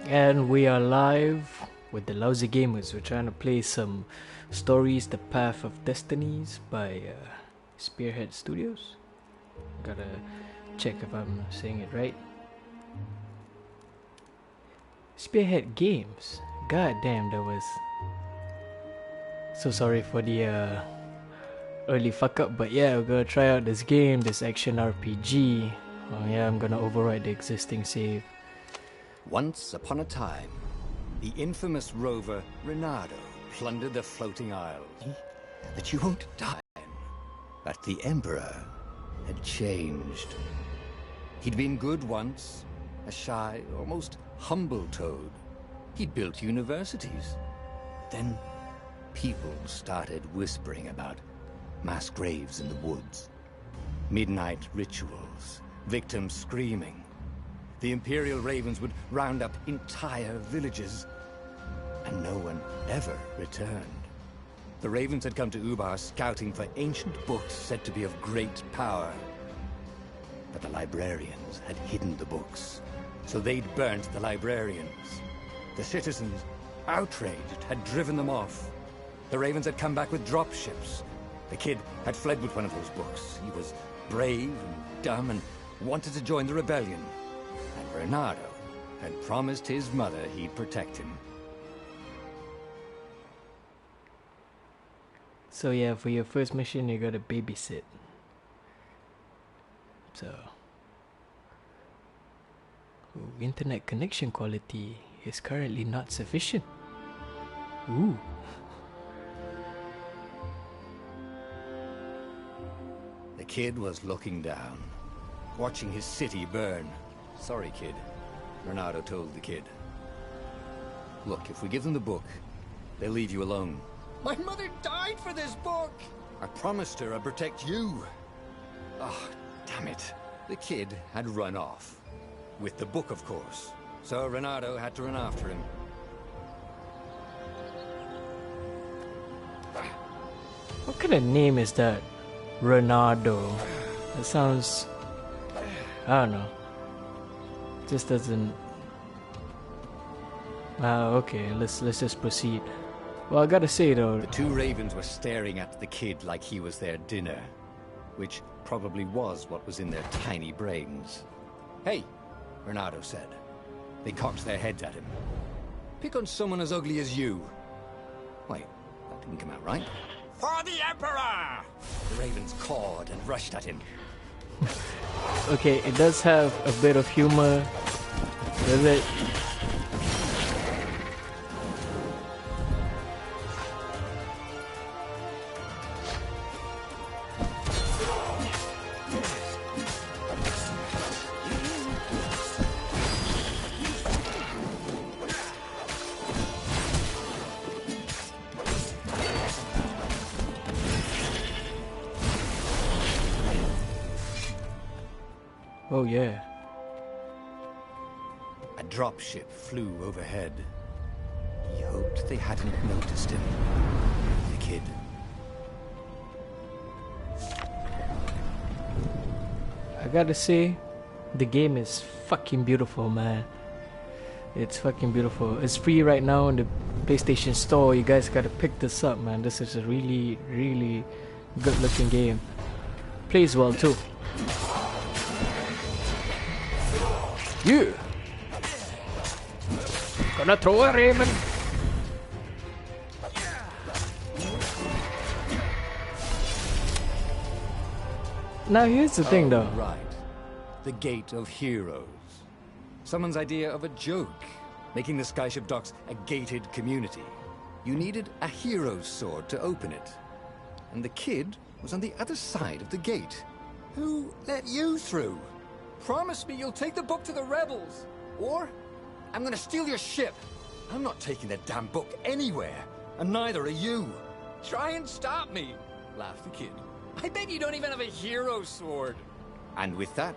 And we are live with the Lousy Gamers. We're trying to play some Stories, The Path of Destinies by Spearhead Studios. Gotta check if I'm saying it right. Spearhead Games. God damn, that was... So sorry for the early fuck up, but yeah, we're gonna try out this game, this action RPG. Oh yeah, I'm gonna override the existing save. Once upon a time, the infamous rover Reynardo plundered the floating isles. That you won't die. But the Emperor had changed. He'd been good once, a shy, almost humble toad. He'd built universities. Then people started whispering about mass graves in the woods, midnight rituals, victims screaming. The Imperial Ravens would round up entire villages, and no one ever returned. The Ravens had come to Ubar scouting for ancient books said to be of great power. But the librarians had hidden the books, so they'd burnt the librarians. The citizens, outraged, had driven them off. The Ravens had come back with dropships. The kid had fled with one of those books. He was brave and dumb and wanted to join the rebellion. And Reynardo had promised his mother he'd protect him. So yeah, for your first mission, you gotta babysit. So... Ooh, internet connection quality is currently not sufficient. Ooh. The kid was looking down, watching his city burn. Sorry, kid, Reynardo told the kid. Look, if we give them the book, they'll leave you alone. My mother died for this book! I promised her I'd protect you. Oh, damn it. The kid had run off. With the book, of course. So Reynardo had to run after him. What kind of name is that? Reynardo. That sounds... I don't know. Just doesn't... okay, let's just proceed. Well, I gotta say though... The two Ravens were staring at the kid like he was their dinner. Which probably was what was in their tiny brains. Hey, Reynardo said. They cocked their heads at him. Pick on someone as ugly as you. Wait, that didn't come out right. For the Emperor! The Ravens cawed and rushed at him. Okay, it does have a bit of humor, does it? Oh yeah. A dropship flew overhead. He hoped they hadn't noticed him. The kid. I gotta say, the game is fucking beautiful, man. It's fucking beautiful. It's free right now in the PlayStation Store. You guys gotta pick this up, man. This is a really, really good looking game. Plays well too. You gonna throw a Raymond? Now here's the thing though. Right. The Gate of Heroes. Someone's idea of a joke. Making the Skyship docks a gated community. You needed a hero's sword to open it. And the kid was on the other side of the gate. Who let you through? Promise me you'll take the book to the rebels, or I'm gonna steal your ship. I'm not taking that damn book anywhere, and neither are you. Try and stop me, laughed the kid. I bet you don't even have a hero sword. And with that,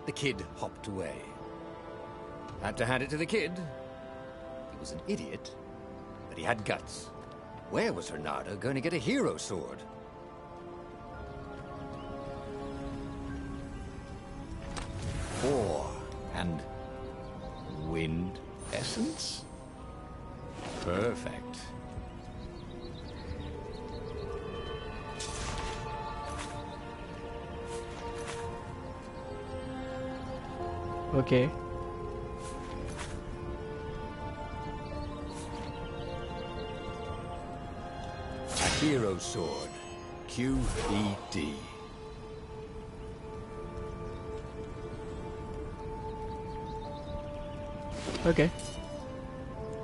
the kid hopped away. Had to hand it to the kid. He was an idiot, but he had guts. Where was Reynardo going to get a hero sword? War and wind essence? Perfect. Okay. A hero sword. QED. Okay.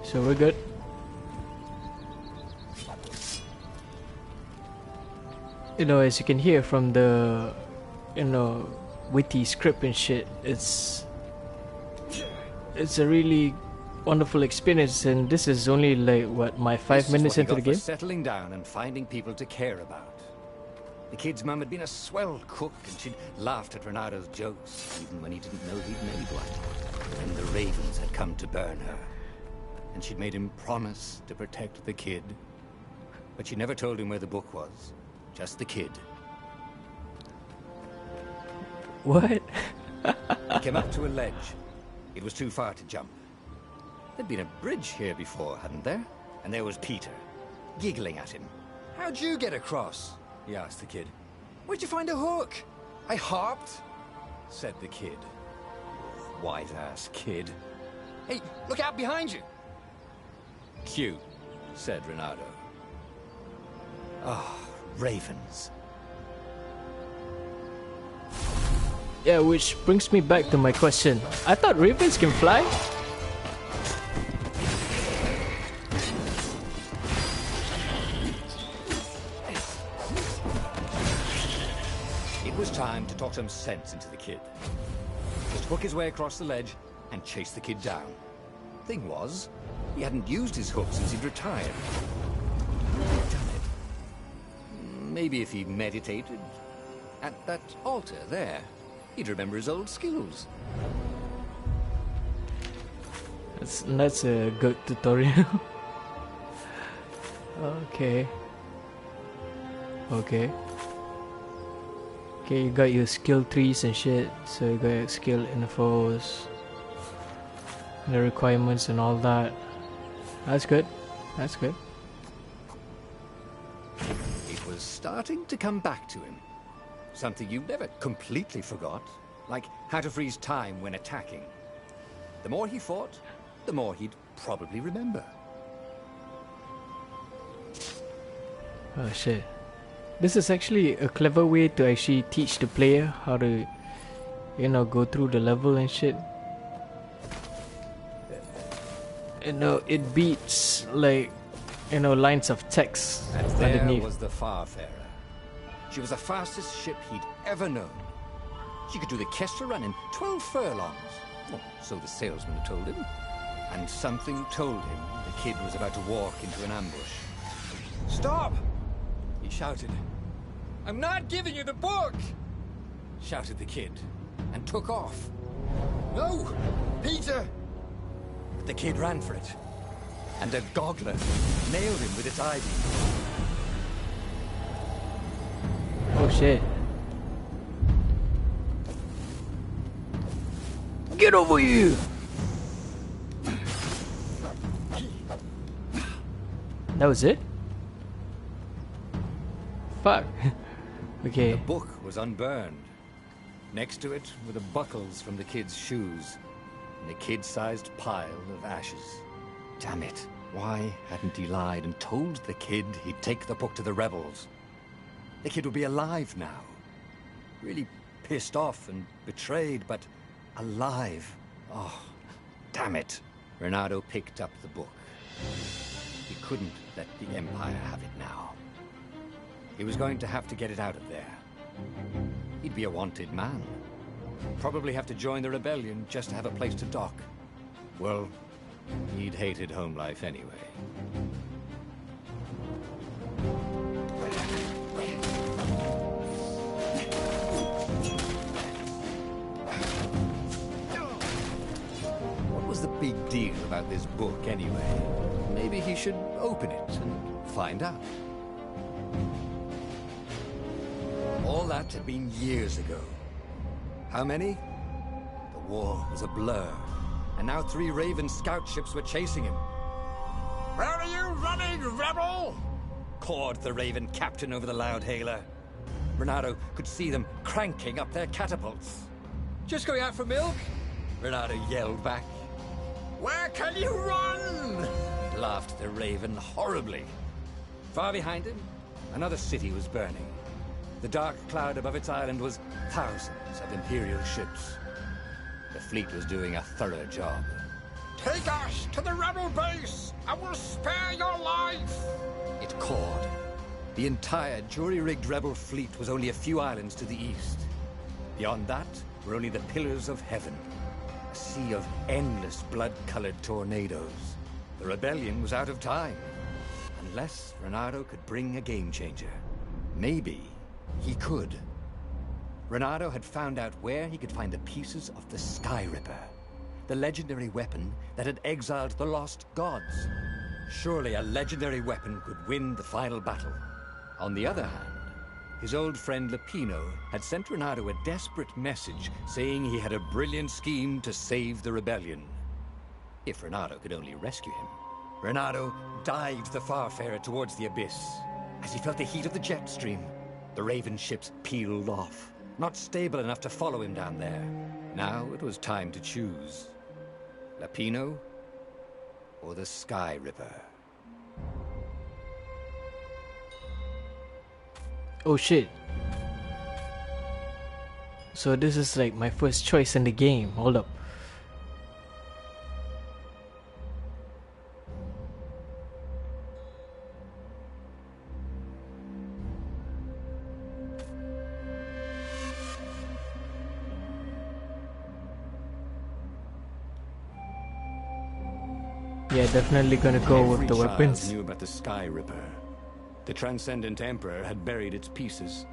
So we're good. You know, as you can hear from the, you know, witty script and shit, it's a really wonderful experience, and this is only like what, my 5 minutes into the game. Settling down and finding people to care about. The kid's mum had been a swell cook, and she'd laughed at Renado's jokes, even when he didn't know he'd made one. And the ravens had come to burn her, and she'd made him promise to protect the kid. But she never told him where the book was, just the kid. What? He came up to a ledge. It was too far to jump. There'd been a bridge here before, hadn't there? And there was Peter, giggling at him. "How'd you get across?" he asked the kid. "Where'd you find a hook?" "I hopped," said the kid. White-ass kid. "Hey, look out behind you!" "Cute," said Renato. Ah, ravens. Yeah, which brings me back to my question. I thought ravens can fly? It was time to talk some sense into the kid. Just hook his way across the ledge and chase the kid down. Thing was, he hadn't used his hook since he'd retired. Damn it. Maybe if he meditated at that altar there, he'd remember his old skills. That's a good tutorial. Okay. Okay. Okay, you got your skill trees and shit. So you got your skill infos, the requirements and all that. That's good. That's good. It was starting to come back to him. Something you never completely forgot, like how to freeze time when attacking. The more he fought, the more he'd probably remember. Oh shit. This is actually a clever way to actually teach the player how to, you know, go through the level and shit. You know, it beats, like, you know, lines of text And there underneath. was the Farfarer. She was the fastest ship he'd ever known. She could do the Kestra run in 12 furlongs. Well, so the salesman had told him. And something told him the kid was about to walk into an ambush. "Stop!" he shouted. "I'm not giving you the book!" shouted the kid, and took off. "No! Peter!" But the kid ran for it, and a goggler nailed him with its ivy. Oh shit. Get over here! That was it? Fuck. Okay. The book was unburned. Next to it were the buckles from the kid's shoes, and a kid-sized pile of ashes. Damn it. Why hadn't he lied and told the kid he'd take the book to the rebels? The kid would be alive now. Really pissed off and betrayed, but alive. Oh, damn it. Renato picked up the book. He couldn't let the Empire have it now. He was going to have to get it out of there. He'd be a wanted man. Probably have to join the rebellion just to have a place to dock. Well, he'd hated home life anyway. What was the big deal about this book anyway? Maybe he should open it and find out. All that had been years ago. How many? The war was a blur, and now 3 Raven scout ships were chasing him. "Where are you running, rebel?" cawed the Raven captain over the loud hailer. Renato could see them cranking up their catapults. "Just going out for milk?" Renato yelled back. "Where can you run?" laughed the Raven horribly. Far behind him, another city was burning. The dark cloud above its island was thousands of Imperial ships. The fleet was doing a thorough job. "Take us to the rebel base, and we'll spare your life!" it cawed. The entire jury-rigged rebel fleet was only a few islands to the east. Beyond that were only the pillars of heaven, a sea of endless blood-colored tornadoes. The rebellion was out of time, unless Renato could bring a game-changer. Maybe he could. Renato had found out where he could find the pieces of the Sky Ripper, the legendary weapon that had exiled the lost gods. Surely a legendary weapon could win the final battle. On the other hand, his old friend Lapino had sent Renato a desperate message saying he had a brilliant scheme to save the rebellion. If Renato could only rescue him. Renato dived the Farfarer towards the abyss. As he felt the heat of the jet stream, the Raven ships peeled off, not stable enough to follow him down there. Now it was time to choose. Lapino or the Sky Ripper? Oh shit. So this is like my first choice in the game. Hold up. Yeah, definitely gonna go with the weapons. Every child knew about the Sky Ripper. The Transcendent Emperor had buried its pieces.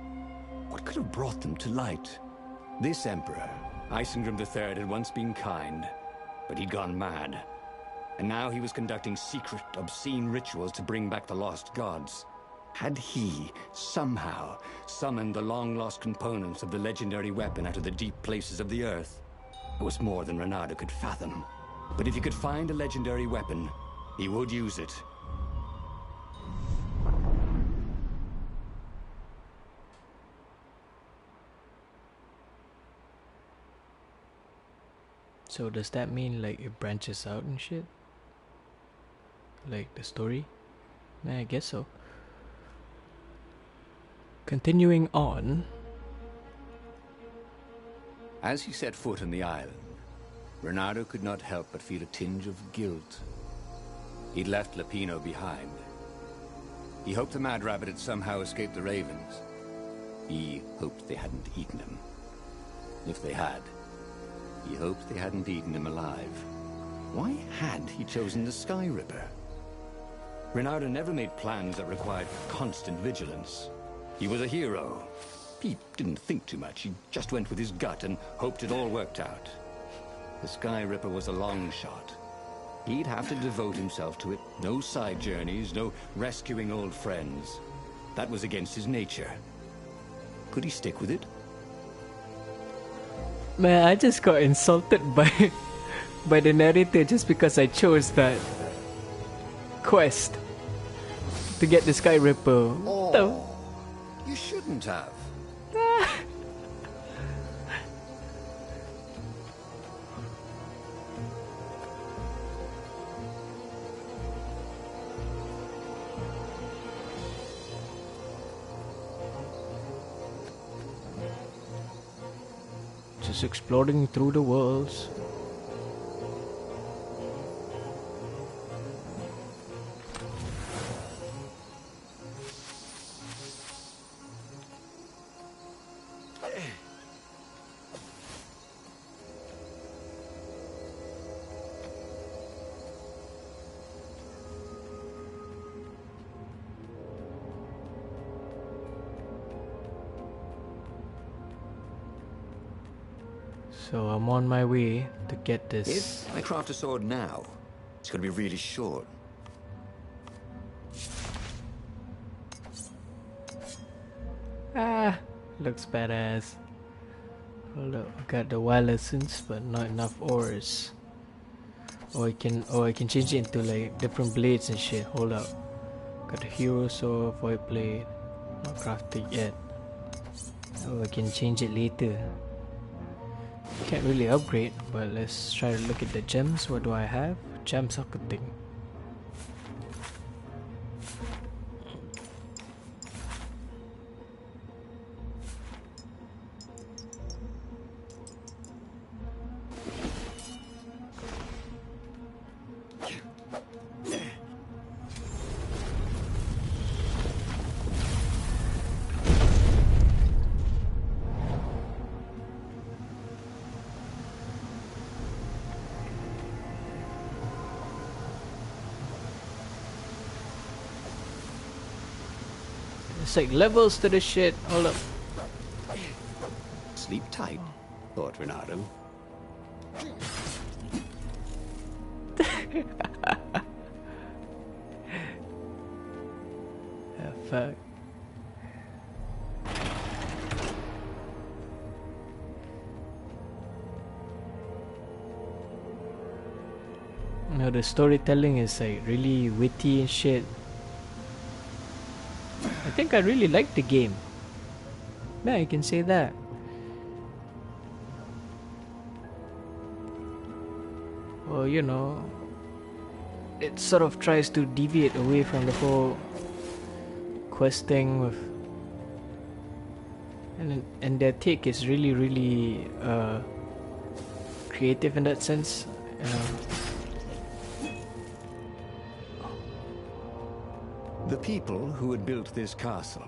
What could have brought them to light? This Emperor, Isengrim III, had once been kind, but he'd gone mad. And now he was conducting secret, obscene rituals to bring back the lost gods. Had he, somehow, summoned the long-lost components of the legendary weapon out of the deep places of the earth? It was more than Renato could fathom. But if he could find a legendary weapon, he would use it. So does that mean like it branches out and shit? Like the story? I guess so. Continuing on. As he set foot on the island, Renato could not help but feel a tinge of guilt. He'd left Lapino behind. He hoped the Mad Rabbit had somehow escaped the Ravens. He hoped they hadn't eaten him. If they had, he hoped they hadn't eaten him alive. Why had he chosen the Sky Ripper? Renato never made plans that required constant vigilance. He was a hero. He didn't think too much. He just went with his gut and hoped it all worked out. The Sky Ripper was a long shot. He'd have to devote himself to it. No side journeys, no rescuing old friends. That was against his nature. Could he stick with it? Man, I just got insulted by by the narrator just because I chose that quest to get the Sky Ripper. Oh, you shouldn't have. Just exploring through the worlds. So I'm on my way to get this. If I craft a sword now, it's going to be really short. Ah, looks badass. Hold up, I got the wild essence, but not enough ores. Or I can change it into like different blades and shit. Hold up. Got a hero sword, void blade. Not crafted yet. Oh, I can change it later. Can't really upgrade, but let's try to look at the gems. What do I have? Gem socketing. It's like levels to this shit. Hold up. Sleep tight, thought Renato. Fuck. No, the storytelling is like really witty and shit. I think I really like the game. Yeah, I can say that. Well, you know, it sort of tries to deviate away from the whole quest thing with, and their take is really creative in that sense. The people who had built this castle,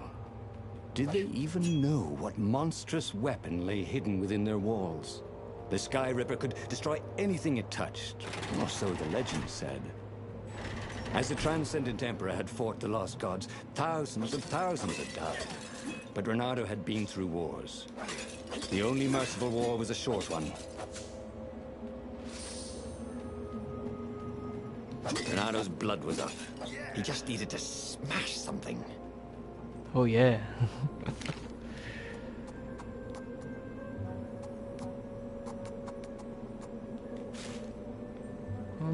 did they even know what monstrous weapon lay hidden within their walls? The Sky Ripper could destroy anything it touched, or so the legend said. As the Transcendent Emperor had fought the Lost Gods, thousands and thousands had died. But Renato had been through wars. The only merciful war was a short one. Renato's blood was up. He just needed to smash something. Oh yeah.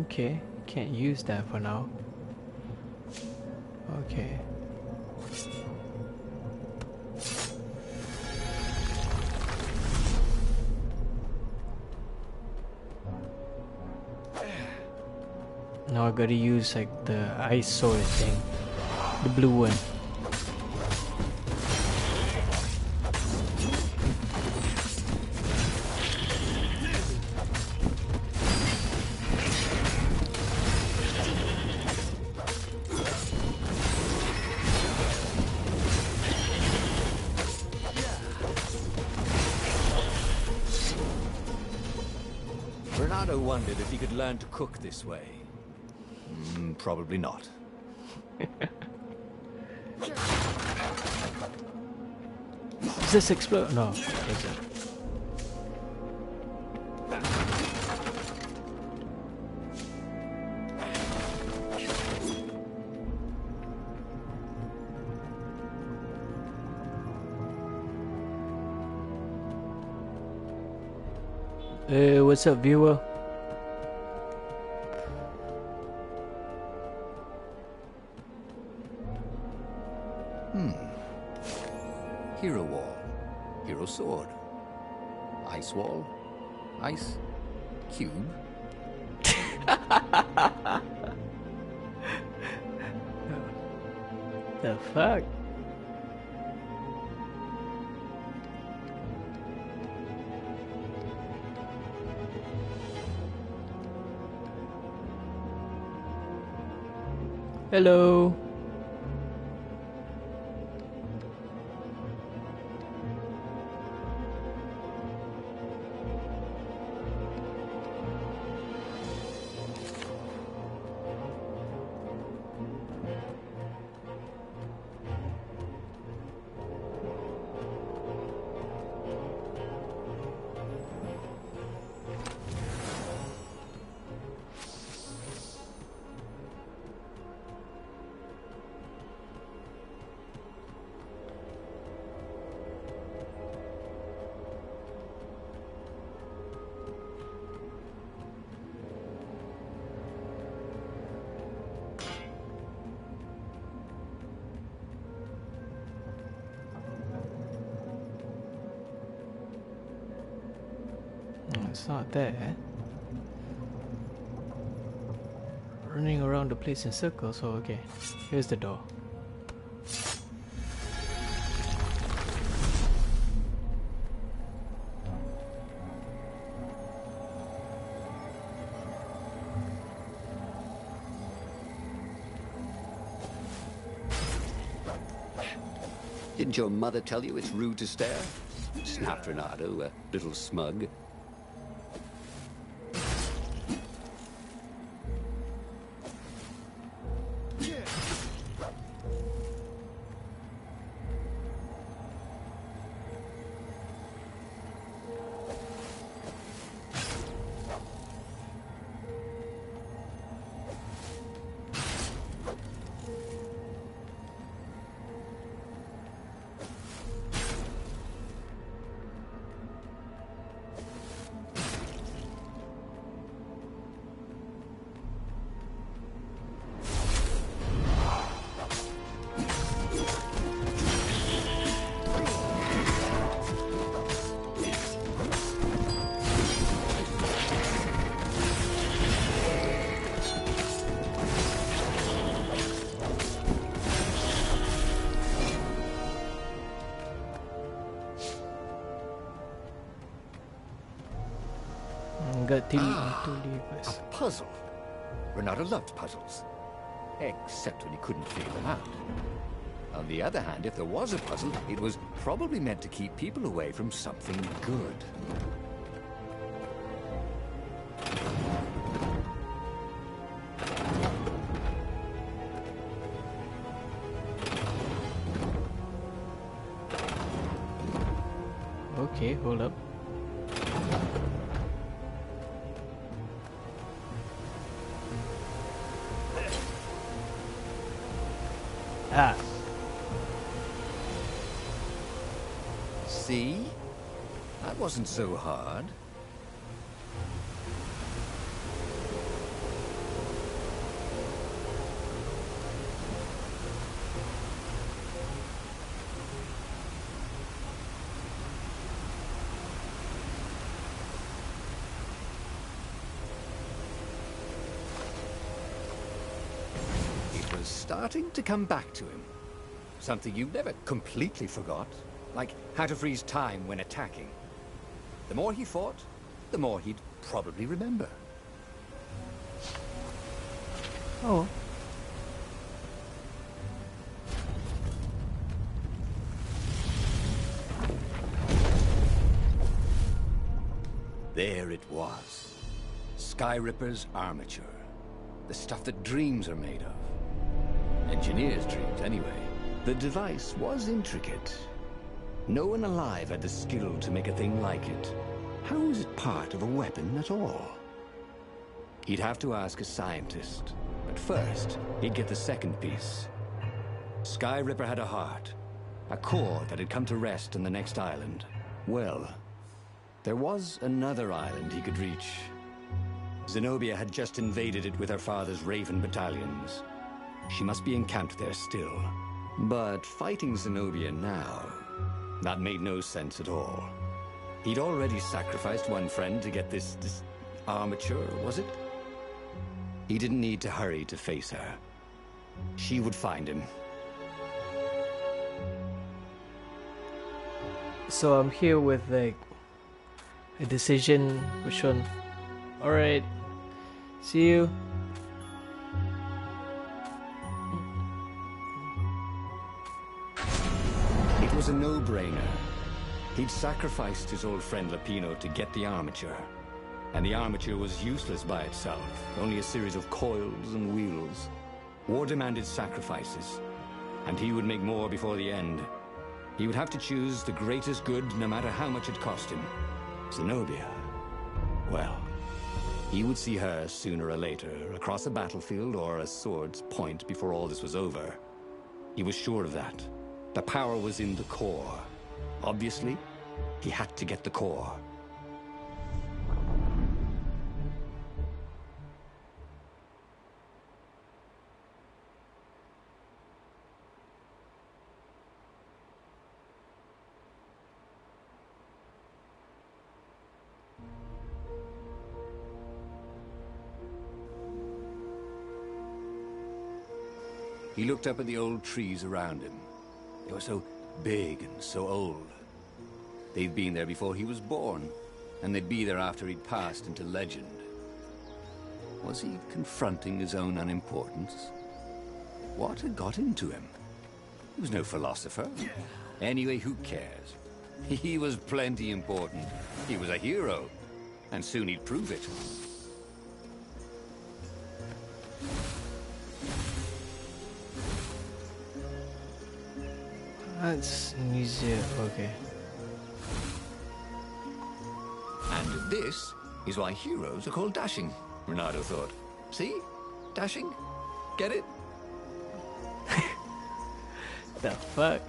Okay, can't use that for now. Okay. Now I gotta use like the ice sword thing, the blue one. Renato wondered if he could learn to cook this way. Probably not. Does this explode? No, it doesn't. Hey, what's up, viewer? Hero wall, hero sword, ice wall, ice cube. The fuck? Hello. It's not there. Running around the place in circles. So okay, here's the door. Didn't your mother tell you it's rude to stare? Snapped Renato, a little smug. Got two A levers. puzzle. Renato loved puzzles. Except when he couldn't figure them out. On the other hand, if there was a puzzle, it was probably meant to keep people away from something good. Okay, hold up. Ah. See? That wasn't so hard. It was starting to come back to him. Something you never completely forgot. Like how to freeze time when attacking. The more he fought, the more he'd probably remember. Oh. There it was. Skyripper's armature. The stuff that dreams are made of. Engineers' dreams, anyway. The device was intricate. No one alive had the skill to make a thing like it. How was it part of a weapon at all? He'd have to ask a scientist. But first, he'd get the second piece. Skyripper had a heart. A core that had come to rest on the next island. Well, there was another island he could reach. Zenobia had just invaded it with her father's Raven battalions. She must be encamped there still. But fighting Zenobia now, that made no sense at all. He'd already sacrificed one friend to get this armature, was it? He didn't need to hurry to face her. She would find him. So I'm here with like a decision. Which one? Alright. See you. It was a no-brainer. He'd sacrificed his old friend Lapino to get the armature. And the armature was useless by itself, only a series of coils and wheels. War demanded sacrifices, and he would make more before the end. He would have to choose the greatest good no matter how much it cost him. Zenobia. Well, he would see her sooner or later, across a battlefield or a sword's point before all this was over. He was sure of that. The power was in the core. Obviously, he had to get the core. He looked up at the old trees around him. They were so big and so old. They'd been there before he was born, and they'd be there after he'd passed into legend. Was he confronting his own unimportance? What had got into him? He was no philosopher. Anyway, who cares? He was plenty important. He was a hero, and soon he'd prove it. That's easier, okay. And this is why heroes are called dashing, Renato thought. See? Dashing? Get it? The fuck?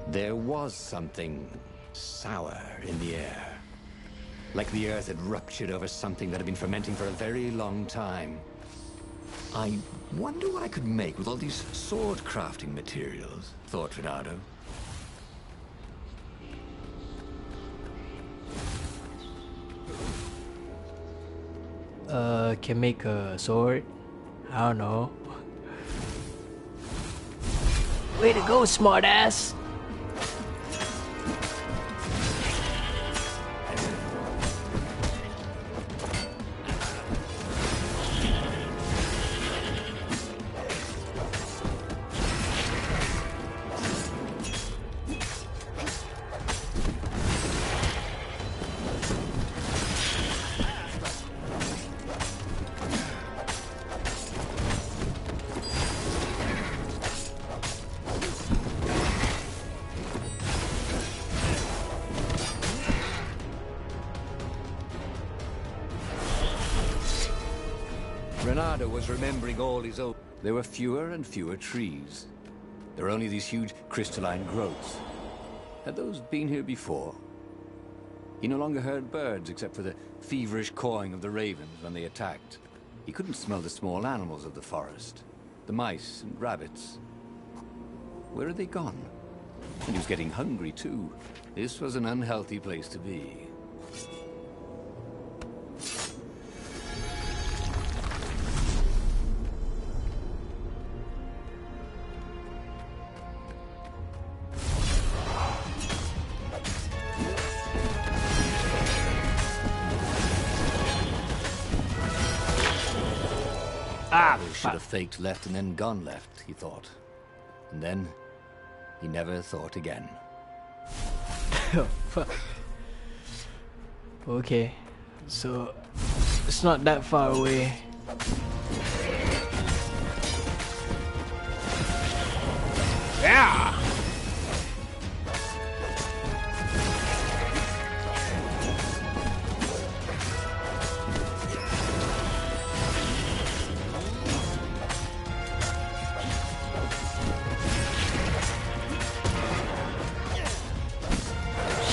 There was something sour in the air. Like the earth had ruptured over something that had been fermenting for a very long time. I wonder what I could make with all these sword crafting materials, thought Renato. Can make a sword? I don't know. Way to go, smartass! Renato was remembering all his old... There were fewer and fewer trees. There were only these huge crystalline growths. Had those been here before? He no longer heard birds except for the feverish cawing of the ravens when they attacked. He couldn't smell the small animals of the forest. The mice and rabbits. Where had they gone? And he was getting hungry too. This was an unhealthy place to be. Should have faked left and then gone left, he thought. And then, he never thought again. Oh, fuck. Okay, so it's not that far away. Yeah!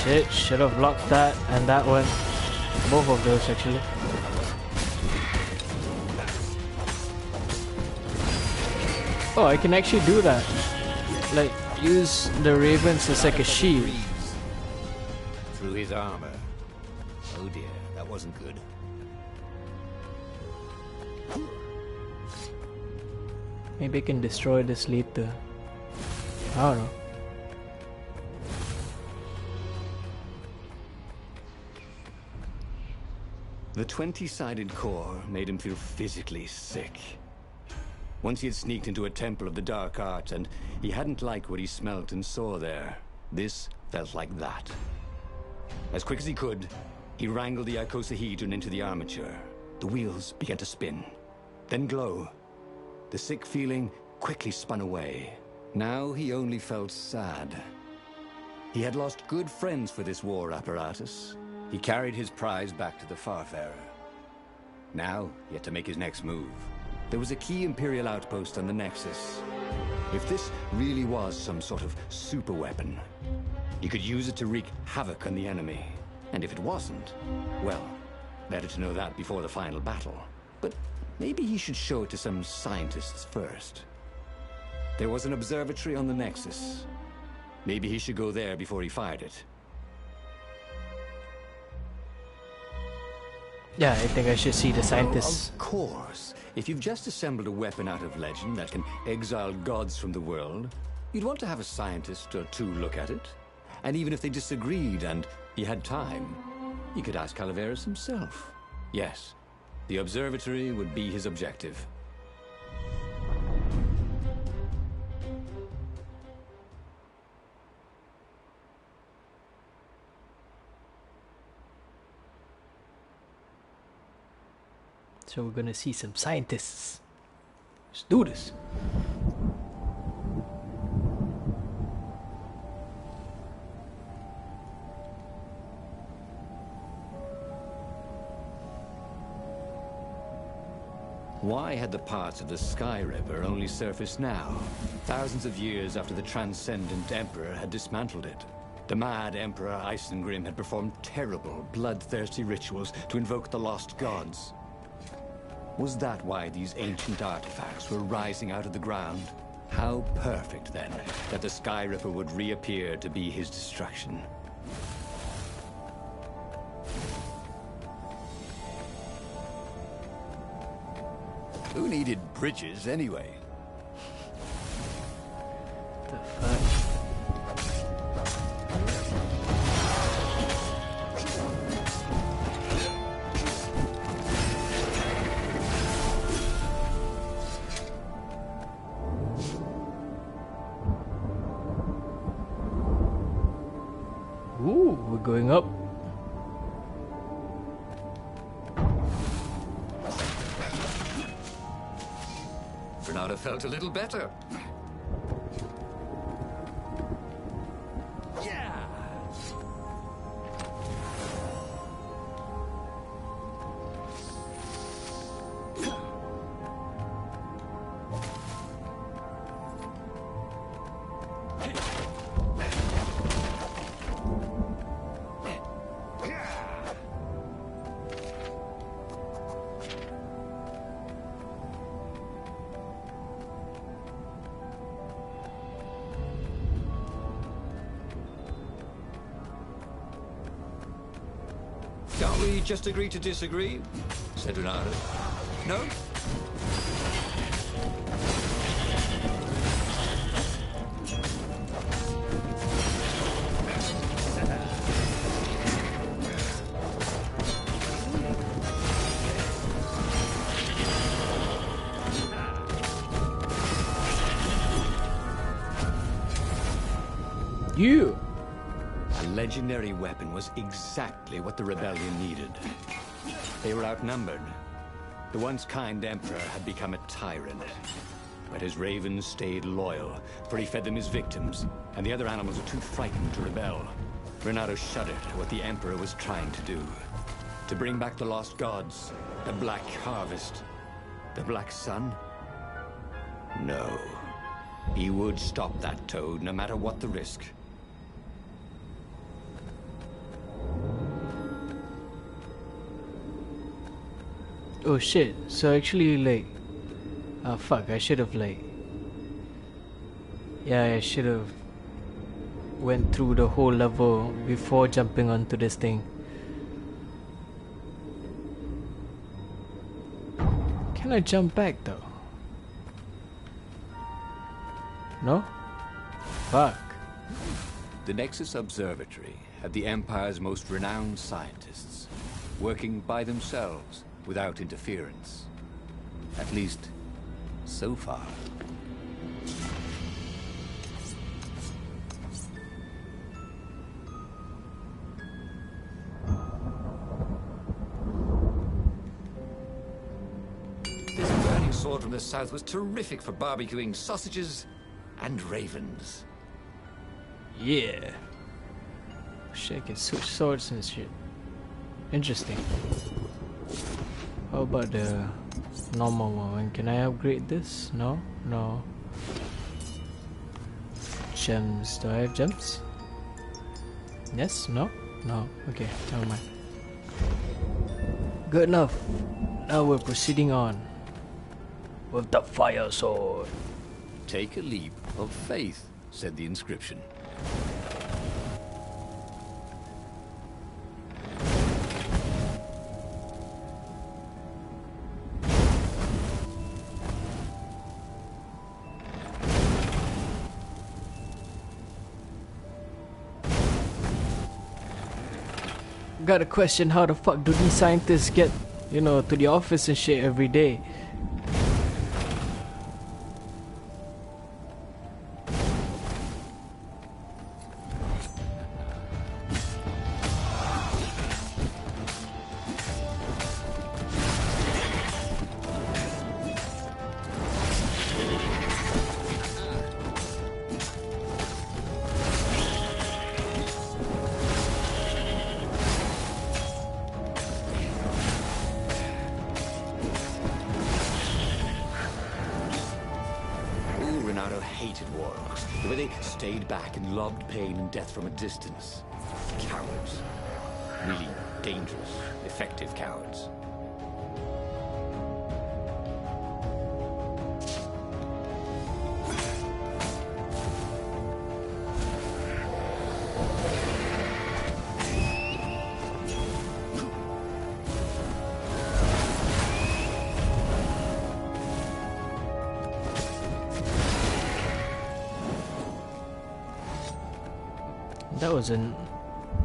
Shit, should have blocked that and that one. Both of those actually. Oh, I can actually do that. Like, use the ravens as like a shield. Through his armor. Oh dear, that wasn't good. Maybe I can destroy this later. I don't know. The 20-sided core made him feel physically sick. Once he had sneaked into a temple of the dark arts, and he hadn't liked what he smelt and saw there. This felt like that. As quick as he could, he wrangled the icosahedron into the armature. The wheels began to spin, then glow. The sick feeling quickly spun away. Now he only felt sad. He had lost good friends for this war apparatus. He carried his prize back to the Farfarer. Now, he had to make his next move. There was a key Imperial outpost on the Nexus. If this really was some sort of super weapon, he could use it to wreak havoc on the enemy. And if it wasn't, well, better to know that before the final battle. But maybe he should show it to some scientists first. There was an observatory on the Nexus. Maybe he should go there before he fired it. Yeah, I think I should see the scientists. Of course. If you've just assembled a weapon out of legend that can exile gods from the world, you'd want to have a scientist or two look at it. And even if they disagreed and he had time, he could ask Calaveras himself. Yes, the observatory would be his objective. So we're gonna see some scientists. Let's do this. Why had the parts of the Sky River only surfaced now, thousands of years after the Transcendent Emperor had dismantled it? The mad Emperor Isengrim had performed terrible, bloodthirsty rituals to invoke the lost gods. Was that why these ancient artifacts were rising out of the ground? How perfect, then, that the Sky Ripper would reappear to be his destruction. Who needed bridges, anyway? The fuck? Ooh, we're going up. Bernardo felt a little better. Yeah! Can't we just agree to disagree? Said Renato. No? You. A legendary weapon was exactly what the rebellion needed. They were outnumbered. The once kind emperor had become a tyrant. But his ravens stayed loyal, for he fed them his victims, and the other animals were too frightened to rebel. Renato shuddered at what the emperor was trying to do. To bring back the lost gods, the Black Harvest, the Black Sun? No. He would stop that toad, no matter what the risk. Oh shit, so actually like fuck, I should have like I should have went through the whole level before jumping onto this thing. Can I jump back though? No? Fuck. The Nexus Observatory had the Empire's most renowned scientists, working by themselves without interference. At least, so far. This burning sword from the south was terrific for barbecuing sausages and ravens. Yeah. shit, I can switch swords and shit. Interesting. How about the normal one? Can I upgrade this? No? No. Gems. Do I have gems? Yes? No? No. Okay, never mind. Good enough. Now we're proceeding on with the fire sword. Take a leap of faith, said the inscription. Got a question, how the fuck do these scientists get, you know, to the office and shit every day? Hated warlocks, the way they stayed back and loved pain and death from a distance. Cowards. Really dangerous, effective cowards.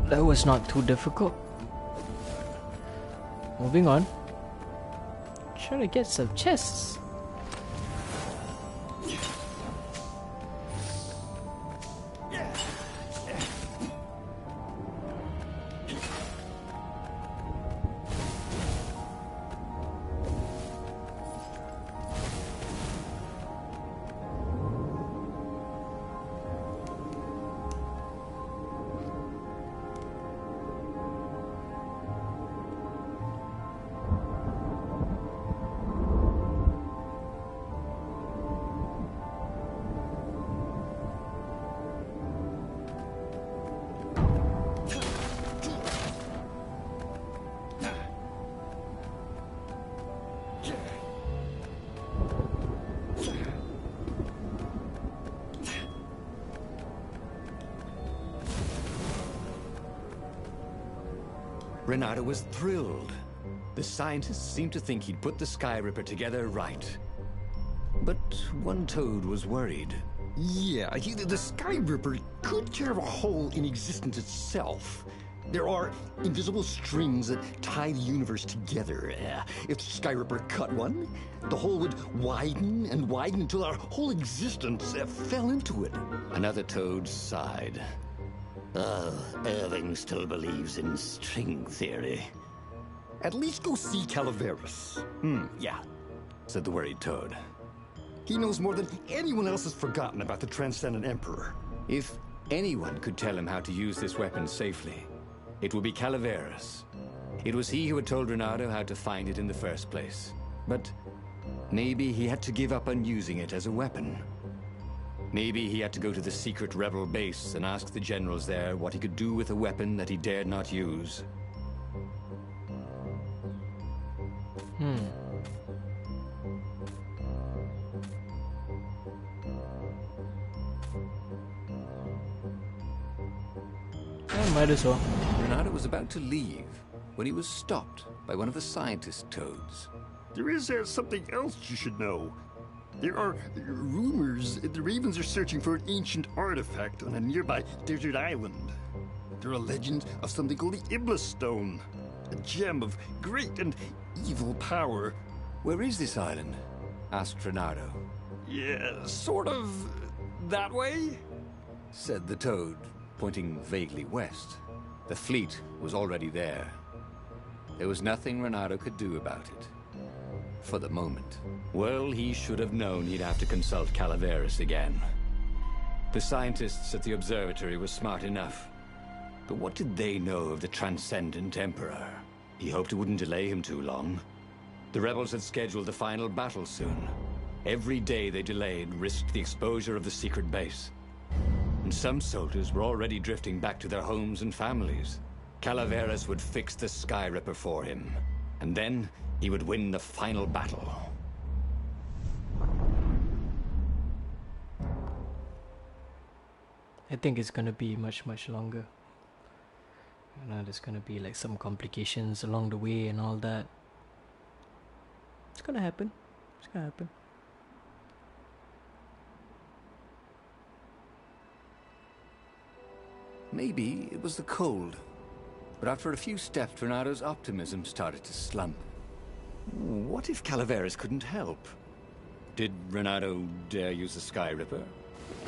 That was not too difficult. Moving on. Trying to get some chests. Renato was thrilled. The scientists seemed to think he'd put the Sky Ripper together right. But one toad was worried. Yeah, the Sky Ripper could tear a hole in existence itself. There are invisible strings that tie the universe together. If the Sky Ripper cut one, the hole would widen and widen until our whole existence fell into it. Another toad sighed. Irving still believes in string theory. At least go see Calaveras. Yeah, said the worried toad. He knows more than anyone else has forgotten about the Transcendent Emperor. If anyone could tell him how to use this weapon safely, it would be Calaveras. It was he who had told Renato how to find it in the first place. But maybe he had to give up on using it as a weapon. Maybe he had to go to the secret rebel base and ask the generals there what he could do with a weapon that he dared not use. Might as well. Renato was about to leave when he was stopped by one of the scientist toads. There is something else you should know. There are rumors that the Ravens are searching for an ancient artifact on a nearby desert island. There are legends of something called the Iblis Stone, a gem of great and evil power. Where is this island? Asked Renato. Yeah, sort of that way, said the toad, pointing vaguely west. The fleet was already there. There was nothing Renato could do about it. For the moment. Well, he should have known he'd have to consult Calaveras again. The scientists at the observatory were smart enough. But what did they know of the Transcendent Emperor? He hoped it wouldn't delay him too long. The rebels had scheduled the final battle soon. Every day they delayed risked the exposure of the secret base. And some soldiers were already drifting back to their homes and families. Calaveras would fix the Sky Ripper for him. And then he would win the final battle. I think it's gonna be much longer. You know, there's gonna be like some complications along the way and all that. It's gonna happen. It's gonna happen. Maybe it was the cold. But after a few steps, Renado's optimism started to slump. What if Calaveras couldn't help? Did Renado dare use the Sky Ripper?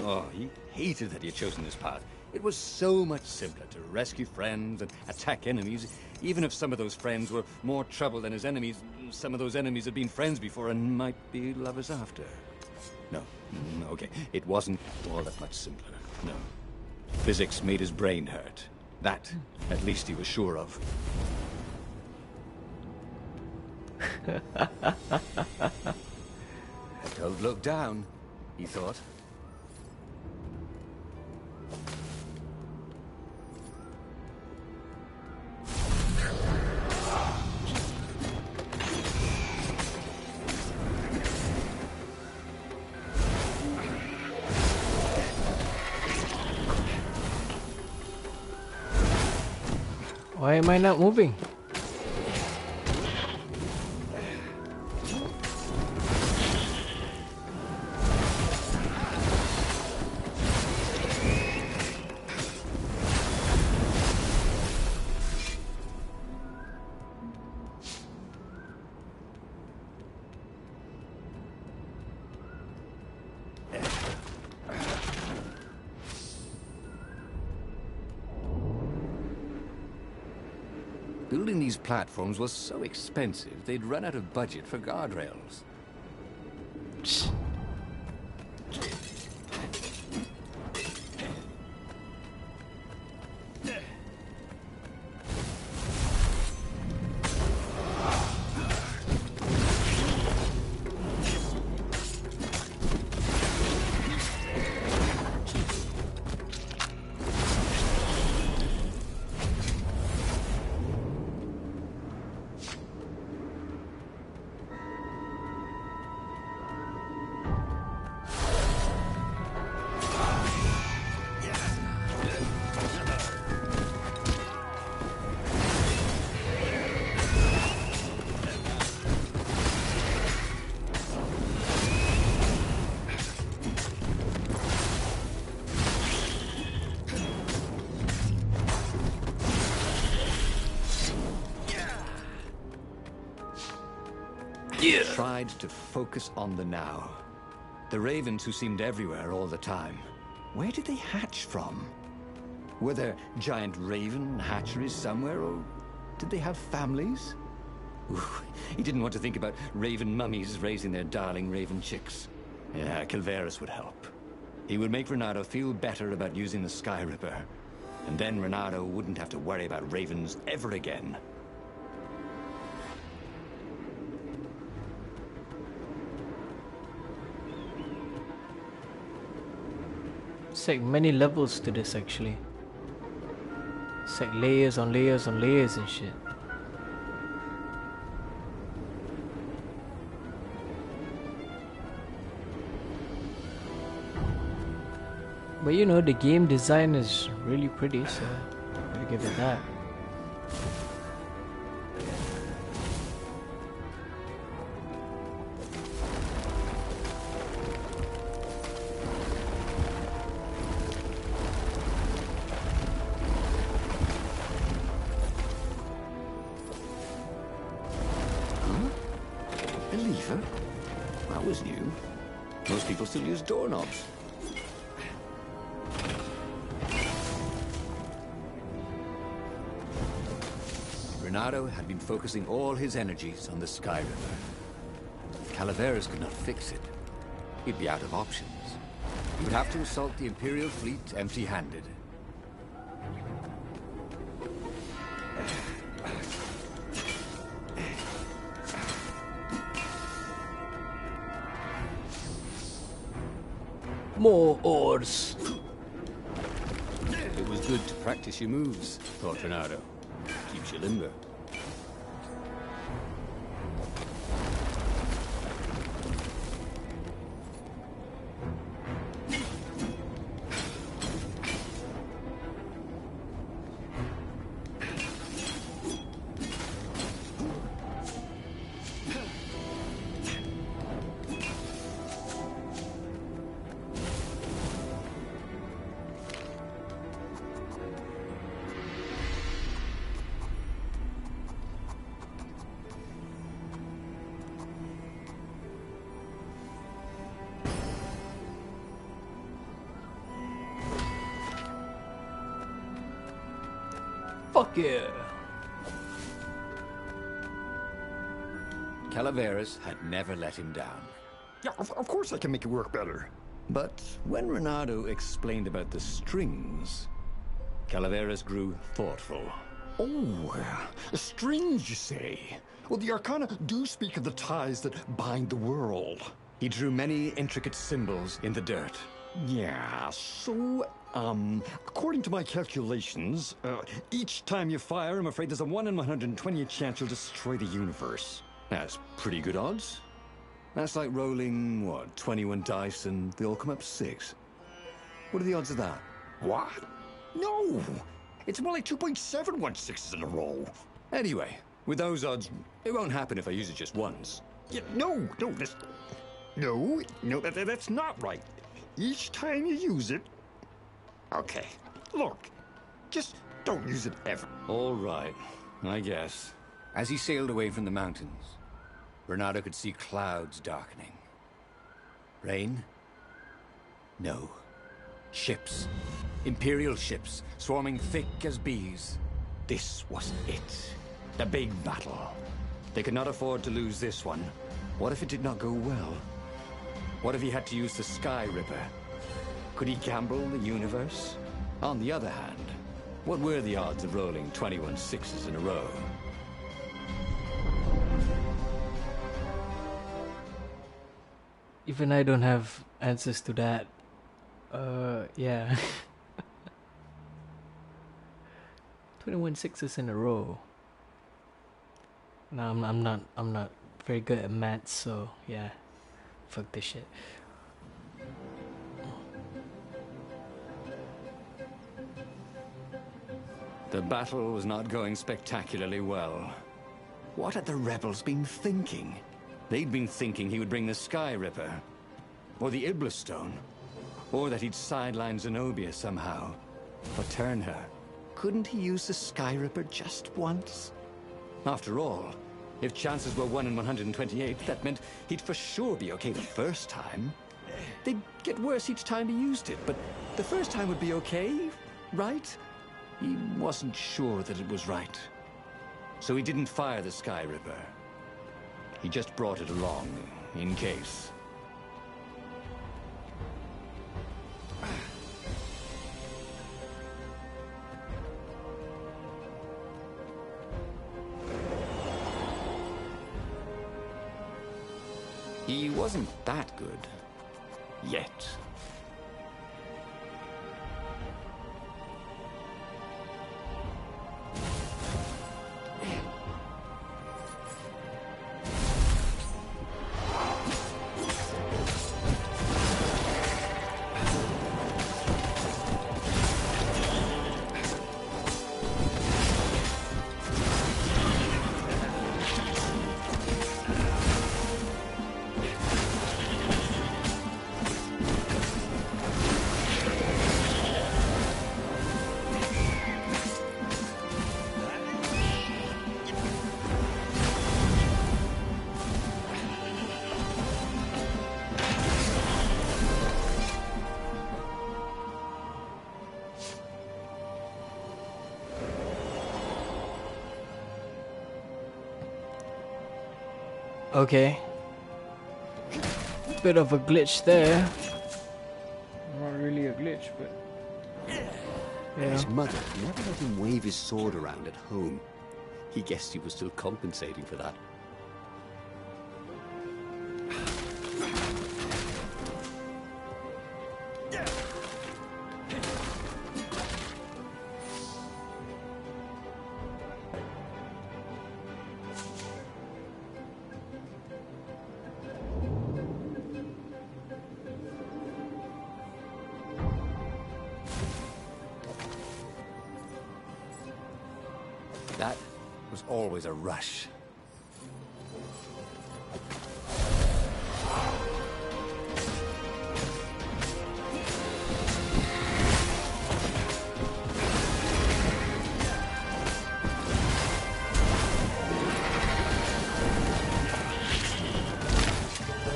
Oh, he hated that he had chosen this path. It was so much simpler to rescue friends and attack enemies. Even if some of those friends were more trouble than his enemies, some of those enemies had been friends before and might be lovers after. No, okay, it wasn't all that much simpler, no. Physics made his brain hurt. That, at least he was sure of. Don't look down, he thought. Why am I not moving? Building these platforms was so expensive, they'd run out of budget for guardrails. Tried to focus on the now. The ravens who seemed everywhere all the time. Where did they hatch from? Were there giant raven hatcheries somewhere, or did they have families? Ooh, he didn't want to think about raven mummies raising their darling raven chicks. Yeah, Calaveras would help. He would make Renado feel better about using the Sky Ripper. And then Renado wouldn't have to worry about ravens ever again. It's like many levels to this actually. It's like layers on layers on layers and shit. But you know, the game design is really pretty, so I'll give it that. A lever? That was new. Most people still use doorknobs. Renado had been focusing all his energies on the Sky River. If Calaveras could not fix it, he'd be out of options. He would have to assault the Imperial fleet empty-handed. More oars. It was good to practice your moves, thought Reynardo. Keeps you limber. Fuck yeah. Calaveras had never let him down. Yeah, of course I can make it work better. But when Reynardo explained about the strings, Calaveras grew thoughtful. Oh, strings, you say? Well, the Arcana do speak of the ties that bind the world. He drew many intricate symbols in the dirt. Yeah, so, according to my calculations, each time you fire, I'm afraid there's a 1 in 128 chance you'll destroy the universe. That's pretty good odds. That's like rolling, what, 21 dice and they all come up 6. What are the odds of that? What? No! It's more like 2.716s in a row. Anyway, with those odds, it won't happen if I use it just once. Yeah, no, that's not right. Each time you use it... Okay, look, just don't use it ever. All right, I guess. As he sailed away from the mountains, Reynardo could see clouds darkening. Rain? No. Ships. Imperial ships, swarming thick as bees. This was it. The big battle. They could not afford to lose this one. What if it did not go well? What if he had to use the Sky Ripper? Could he gamble the universe? On the other hand, what were the odds of rolling 21 6s in a row? Even I don't have answers to that. Yeah. 21 6s in a row. No, I'm not very good at maths, so yeah. Fuck this shit. The battle was not going spectacularly well. What had the rebels been thinking? They'd been thinking he would bring the Sky Ripper, or the Iblis Stone, or that he'd sideline Zenobia somehow, or turn her. Couldn't he use the Sky Ripper just once? After all, if chances were 1 in 128, that meant he'd for sure be okay the first time. They'd get worse each time he used it, but the first time would be okay, right? He wasn't sure that it was right. So he didn't fire the Sky Ripper. He just brought it along, in case. He wasn't that good. Yet. Okay. Bit of a glitch there. Not really a glitch, but yeah. His mother never let him wave his sword around at home. He guessed you were still compensating for that. That was always a rush.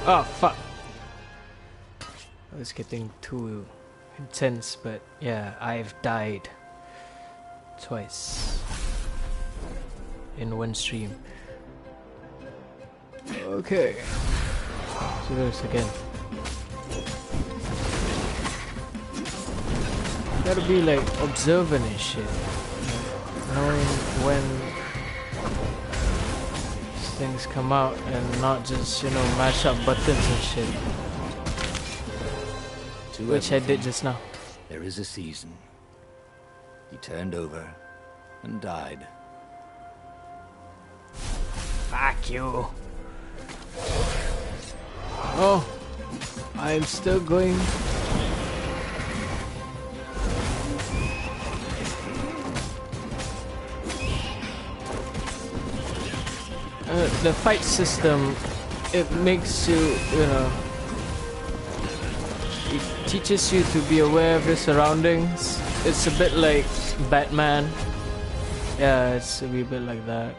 Oh, fuck. It's getting too intense, but yeah, I've died twice in one stream. Okay, let's do this again. Gotta be like observant and shit, knowing when things come out and not just, you know, mash up buttons and shit, which I did just now. There is a season. He turned over and died. Fuck you. Oh, I'm still going. The fight system, it makes you, you know, it teaches you to be aware of your surroundings. It's a bit like Batman. Yeah, it's a wee bit like that.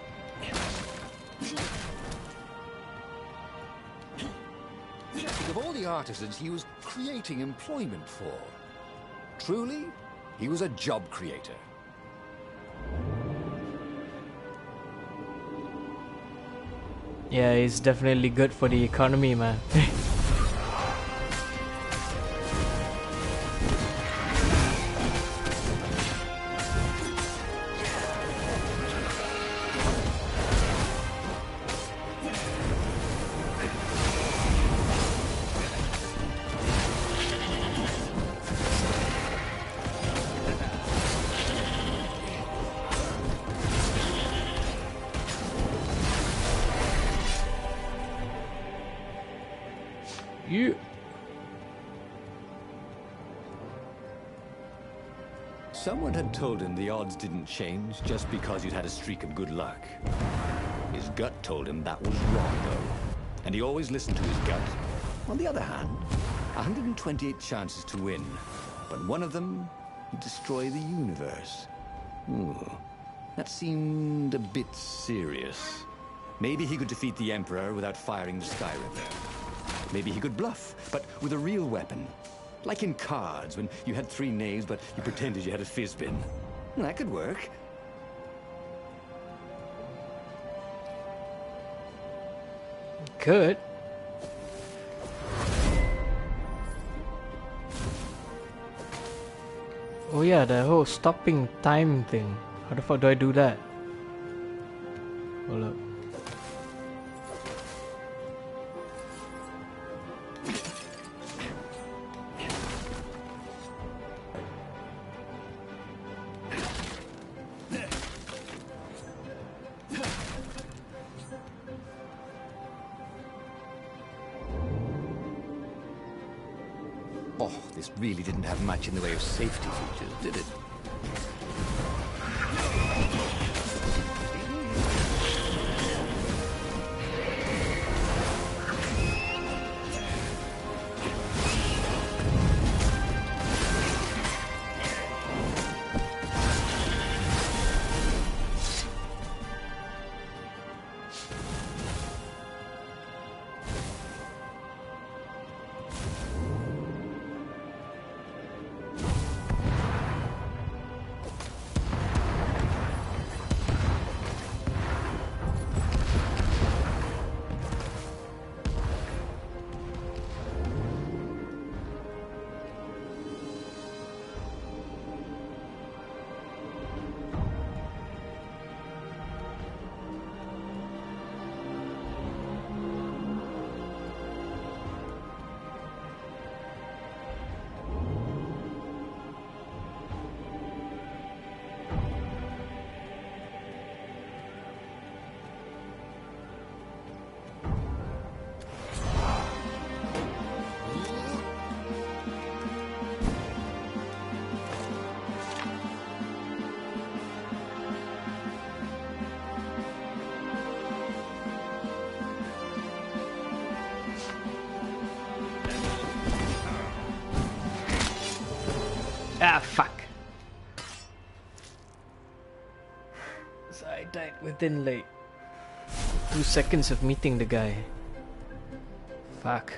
Of all the artisans he was creating employment for, truly, he was a job creator. Yeah, it's definitely good for the economy, man. You. Someone had told him the odds didn't change just because you'd had a streak of good luck. His gut told him that was wrong, though. And he always listened to his gut. On the other hand, 128 chances to win. But one of them, he'd destroy the universe. Ooh, that seemed a bit serious. Maybe he could defeat the Emperor without firing the Sky Ripper. Maybe he could bluff, but with a real weapon. Like in cards, when you had 3 knaves, but you pretended you had a fizbin. That could work. Could. Oh yeah, the whole stopping time thing. How the fuck do I do that? Hold up. Oh, this really didn't have much in the way of safety features, did it? Ah, fuck. So I died within like 2 seconds of meeting the guy. Fuck.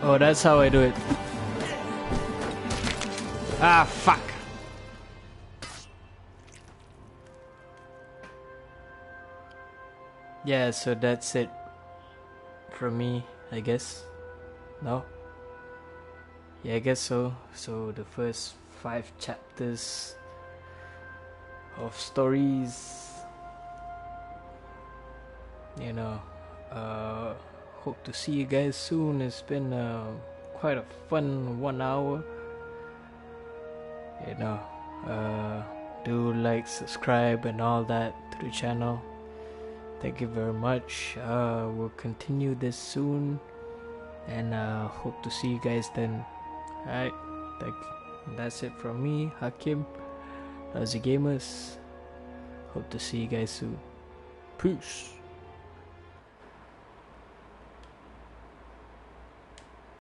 Oh, that's how I do it. Ah, fuck. Yeah, so that's it from me, I guess. No? Yeah, I guess so. So the first 5 chapters of stories, you know, hope to see you guys soon. It's been quite a fun 1 hour. You know, do like, subscribe and all that to the channel. Thank you very much. We'll continue this soon, and hope to see you guys then. Alright, that's it from me, Hakim, Aussie Gamers. Hope to see you guys soon. Peace.